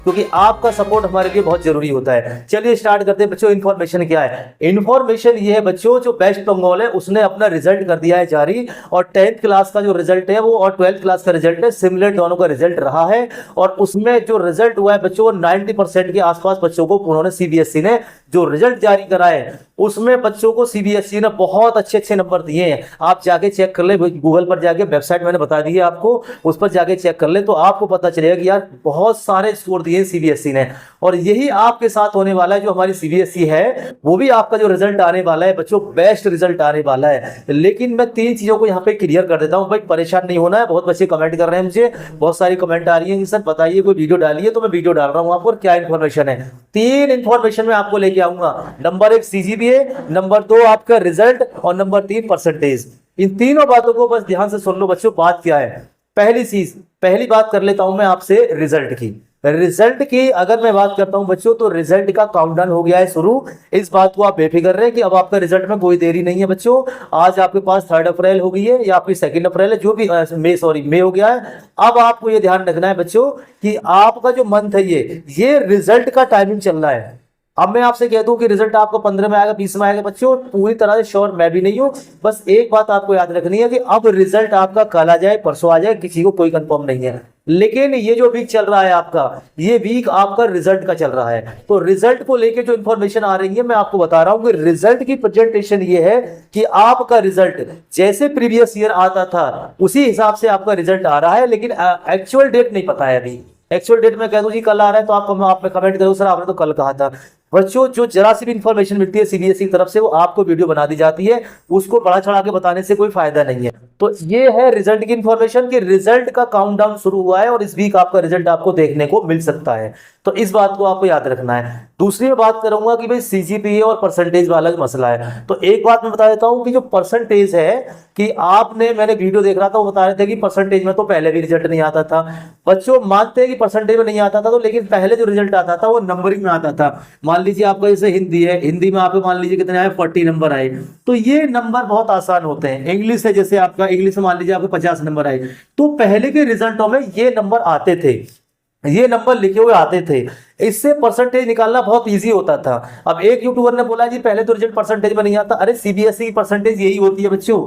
क्योंकि आपका सपोर्ट हमारे लिए बहुत जरूरी होता है। चलिए स्टार्ट करते हैं बच्चों। इन्फॉर्मेशन क्या है? इन्फॉर्मेशन ये है बच्चों, जो वेस्ट बंगाल है उसने अपना रिजल्ट कर दिया है जारी, और 10th क्लास का जो रिजल्ट है वो और 12th क्लास का रिजल्ट है, सिमिलर दोनों का रिजल्ट रहा है। और उसमें जो रिजल्ट हुआ है बच्चों 90% के आसपास बच्चों को उन्होंने सीबीएसई ने जो रिजल्ट जारी करा है उसमें बच्चों को सीबीएसई ने बहुत अच्छे अच्छे नंबर दिए हैं। आप जाके चेक कर ले, गूगल पर जाके, वेबसाइट मैंने बता दी है आपको, उस पर जाके चेक कर ले तो आपको पता चलेगा कि यार बहुत सारे स्कोर दिए सीबीएसई ने। और यही आपके साथ होने वाला है। जो हमारी सीबीएसई है वो भी आपका जो रिजल्ट आने वाला है बच्चों, बेस्ट रिजल्ट आने वाला है। लेकिन मैं 3 चीजों को यहाँ पे क्लियर कर देता हूँ भाई, परेशान नहीं होना है। बहुत बच्चे कमेंट कर रहे हैं मुझे, बहुत सारी कमेंट आ रही है कि सर बताइए कोई वीडियो डालिए, तो मैं वीडियो डाल रहा हूँ आपको। क्या इन्फॉर्मेशन है? 3 इन्फॉर्मेशन में आपको लेके आऊंगा। नंबर 1 सीजीपीए, नंबर 2 आपका रिजल्ट, और नंबर 3 परसेंटेज। इन तीनों बातों को बस ध्यान से सुन लो बच्चों। बात क्या है? पहली बात कर लेता हूं मैं आपसे रिजल्ट की। रिजल्ट की अगर मैं बात करता हूं बच्चों, तो रिजल्ट का काउंटडाउन हो गया है शुरू। इस बात को आप बेफिक्र रहे कि अब आपका रिजल्ट में कोई देरी नहीं है बच्चों। आज आपके पास 3 अप्रैल हो गई है या आपकी 2 अप्रैल है, जो भी मई हो गया है। अब आपको ये ध्यान रखना है बच्चों कि आपका जो मंथ है ये रिजल्ट का टाइमिंग चल रहा है। अब मैं आपसे कह दूं कि रिजल्ट आपको 15 में आएगा, 20 में आएगा बच्चों, पूरी तरह से श्योर मैं भी नहीं हूं। बस एक बात आपको याद रखनी है कि अब रिजल्ट आपका कल आ जाए, परसों आ जाए, किसी को कोई कंफर्म नहीं है। लेकिन ये जो वीक चल रहा है आपका, ये वीक आपका रिजल्ट का चल रहा है। तो रिजल्ट को लेके जो इन्फॉर्मेशन आ रही है मैं आपको बता रहा हूं कि रिजल्ट की प्रेजेंटेशन ये है कि आपका रिजल्ट जैसे प्रीवियस ईयर आता था उसी हिसाब से आपका रिजल्ट आ रहा है। लेकिन एक्चुअल डेट नहीं पता है अभी। एक्चुअल डेट में कह दूं जी कल आ रहा है तो आप कमेंट करो सर आपने तो कल कहा था। बच्चों जो जरा सी भी इंफॉर्मेशन मिलती है सीबीएसई की तरफ से वो आपको वीडियो बना दी जाती है, उसको बढ़ा चढ़ा के बताने से कोई फायदा नहीं है। तो ये है रिजल्ट की इंफॉर्मेशन कि रिजल्ट का काउंटडाउन शुरू हुआ है और इस वीक आपका रिजल्ट आपको देखने को मिल सकता है। तो इस बात को आपको याद रखना है। दूसरी मैं बात करूंगा कि भाई सीजीपीए और परसेंटेज वाला मसला है। तो एक बात मैं बता देता हूं कि जो परसेंटेज है कि मैंने वीडियो देख रहा था, वो बता रहे थे कि परसेंटेज में तो पहले भी रिजल्ट नहीं आता था। बच्चों मानते हैं कि परसेंटेज में नहीं आता था, तो लेकिन पहले जो रिजल्ट आता था वो नंबरिंग में आता था। मान लीजिए आपका जैसे हिंदी है, हिंदी में आपको मान लीजिए कितने आए, 40 नंबर आए। तो ये नंबर बहुत आसान होते हैं। इंग्लिश है, जैसे आपका इंग्लिश में मान लीजिए आपको 50 नंबर आए, तो पहले के रिजल्टों में ये नंबर आते थे, ये नंबर लिखे हुए आते थे। इससे परसेंटेज निकालना बहुत इजी होता था। अब एक यूट्यूबर ने बोला जी पहले तो रिजल्ट परसेंटेज में नहीं आता। अरे सीबीएसई की परसेंटेज यही होती है बच्चों।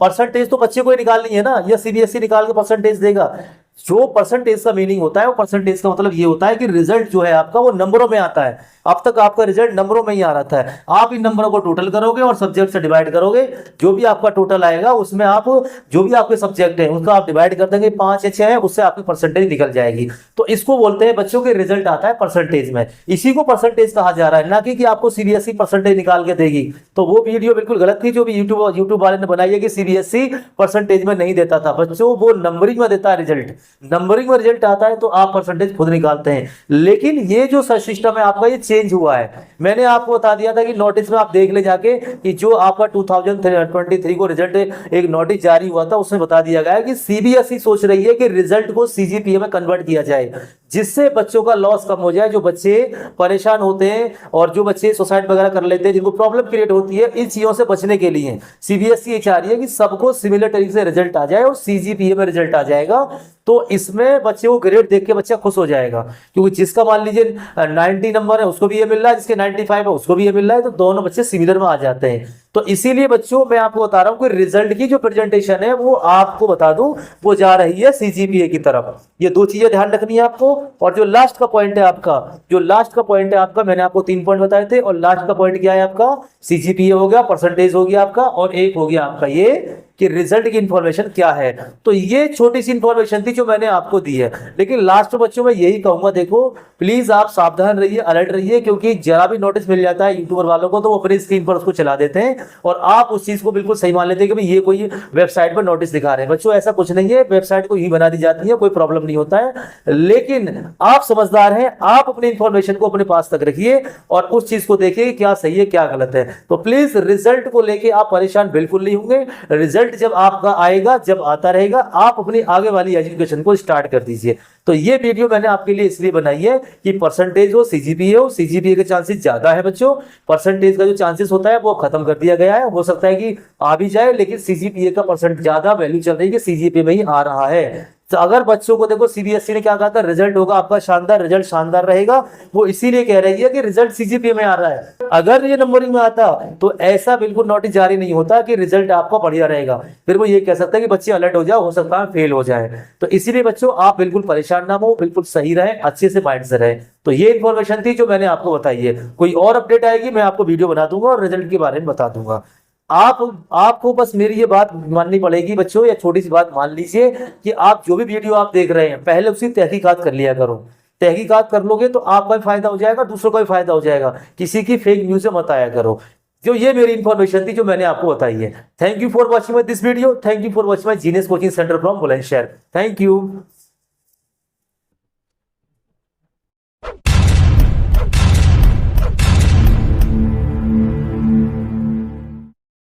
परसेंटेज तो बच्चे को ही निकालनी है ना, या सीबीएसई निकाल के परसेंटेज देगा? जो परसेंटेज का मीनिंग होता है, वो परसेंटेज का मतलब ये होता है कि रिजल्ट जो है आपका वो नंबरों में आता है। अब तक आपका रिजल्ट नंबरों में ही आ रहा है। आप इन नंबरों को टोटल करोगे और सब्जेक्ट से डिवाइड करोगे, जो भी आपका टोटल आएगा उसमें आप जो भी आपके सब्जेक्ट है उसका आप डिवाइड कर देंगे, 5 या 6 है, उससे आपकी परसेंटेज निकल जाएगी। तो इसको बोलते हैं बच्चों के रिजल्ट आता है परसेंटेज में। इसी को परसेंटेज कहा जा रहा है, ना कि आपको सीबीएसई परसेंटेज निकाल के देगी। तो वो वीडियो बिल्कुल गलत थी जो भी यूट्यूब वाले ने बनाई है कि सीबीएसई परसेंटेज में नहीं देता था। बच्चों वो नंबरिंग में देता है रिजल्ट। नंबरिंग में रिजल्ट आता है तो आप परसेंटेज खुद निकालते हैं। लेकिन ये जो सिस्टम है आपका, ये चेंज हुआ है। मैंने आपको बता दिया था कि नोटिस में आप देख ले जाके कि जो आपका 2023 को रिजल्ट एक नोटिस जारी हुआ था, उसमें बता दिया गया है कि सीबीएसई सोच रही है कि रिजल्ट को सीजीपीए में कन्वर्ट किया जाए, जिससे बच्चों का लॉस कम हो जाए। जो बच्चे परेशान होते हैं और जो बच्चे सुसाइड वगैरह कर लेते हैं, जिनको प्रॉब्लम क्रिएट होती है, इन चीजों से बचने के लिए सीबीएसई चाह रही है कि सबको सिमिलर तरीके से रिजल्ट आ जाए और सीजीपीए में रिजल्ट आ जाएगा। तो इसमें बच्चे को ग्रेड देख के बच्चा खुश हो जाएगा, क्योंकि जिसका मान लीजिए 90 नंबर है उसको भी ये मिल रहा है, जिसके 95 है उसको भी ये मिल रहा है, तो दोनों बच्चे सिमिलर में आ जाते हैं। तो इसीलिए बच्चों मैं आपको बता रहा हूं कि रिजल्ट की जो प्रेजेंटेशन है वो आपको बता दूं वो जा रही है सीजीपीए की तरफ। ये 2 चीजें ध्यान रखनी है आपको। और जो लास्ट का पॉइंट है आपका, मैंने आपको 3 पॉइंट बताए थे, और लास्ट का पॉइंट क्या है आपका? सीजीपीए हो गया, परसेंटेज हो गया आपका, और एक हो गया आपका ये कि रिजल्ट की इंफॉर्मेशन क्या है। तो ये छोटी सी इंफॉर्मेशन थी जो मैंने आपको दी है। लेकिन लास्ट में बच्चों मैं यही कहूंगा, देखो प्लीज आप सावधान रहिए, अलर्ट रहिए, क्योंकि जरा भी नोटिस मिल जाता है यूट्यूबर वालों को तो वो अपनी स्क्रीन पर उसको चला देते हैं और आप उस चीज को बिल्कुल सही मान लेते हैं कि भाई ये कोई वेबसाइट पर नोटिस दिखा रहे हैं। बच्चों ऐसा कुछ नहीं है, वेबसाइट को ही बना दी जाती है, कोई प्रॉब्लम नहीं होता है। लेकिन आप समझदार हैं, आप अपनी इंफॉर्मेशन को अपने पास तक रखिए और उस चीज को देखिए क्या सही है क्या गलत है। तो प्लीज रिजल्ट को लेके आप परेशान बिल्कुल नहीं होंगे। रिजल्ट जब आपका आएगा, जब आता रहेगा, आप अपनी आगे वाली एजुकेशन को स्टार्ट कर दीजिए। तो ये वीडियो मैंने आपके लिए इसलिए बनाई है कि परसेंटेज हो, सीजीपीए के चांसेस ज्यादा है बच्चों। परसेंटेज का जो चांसेस होता है वो खत्म कर दिया गया है। हो सकता है कि आ भी जाए, लेकिन सीजीपीए का परसेंट ज्यादा वैल्यू चल रही है कि सीजीपीए में ही आ रहा है। तो अगर बच्चों को देखो सीबीएसई ने क्या कहा था, रिजल्ट होगा आपका शानदार, रिजल्ट शानदार रहेगा, वो इसीलिए कह रही है कि रिजल्ट सीजीपीए में आ रहा है। अगर ये नंबरिंग में आता तो ऐसा बिल्कुल नोटिस जारी नहीं होता कि रिजल्ट आपका बढ़िया रहेगा, फिर वो ये कह सकता है कि बच्चे अलर्ट हो जाओ, हो सकता है फेल हो जाए। तो इसीलिए बच्चों आप बिल्कुल परेशान ना हो, बिल्कुल सही रहे, अच्छे से माइंड से रहे। तो ये इन्फॉर्मेशन थी जो मैंने आपको बताई है। कोई और अपडेट आएगी मैं आपको वीडियो बना दूंगा और रिजल्ट के बारे में बता दूंगा। आपको बस मेरी ये बात माननी पड़ेगी बच्चों, या छोटी सी बात मान लीजिए कि आप जो भी वीडियो आप देख रहे हैं पहले उसकी तहकीकात कर लिया करो। तहकीकात कर लोगे तो आपका भी फायदा हो जाएगा, दूसरों का भी फायदा हो जाएगा। किसी की फेक न्यूज मत आया करो। जो ये मेरी इन्फॉर्मेशन थी जो मैंने आपको बताई है। Thank you for watching my this video, thank you for watching my genius coaching centre from Bulandshahr. Thank you.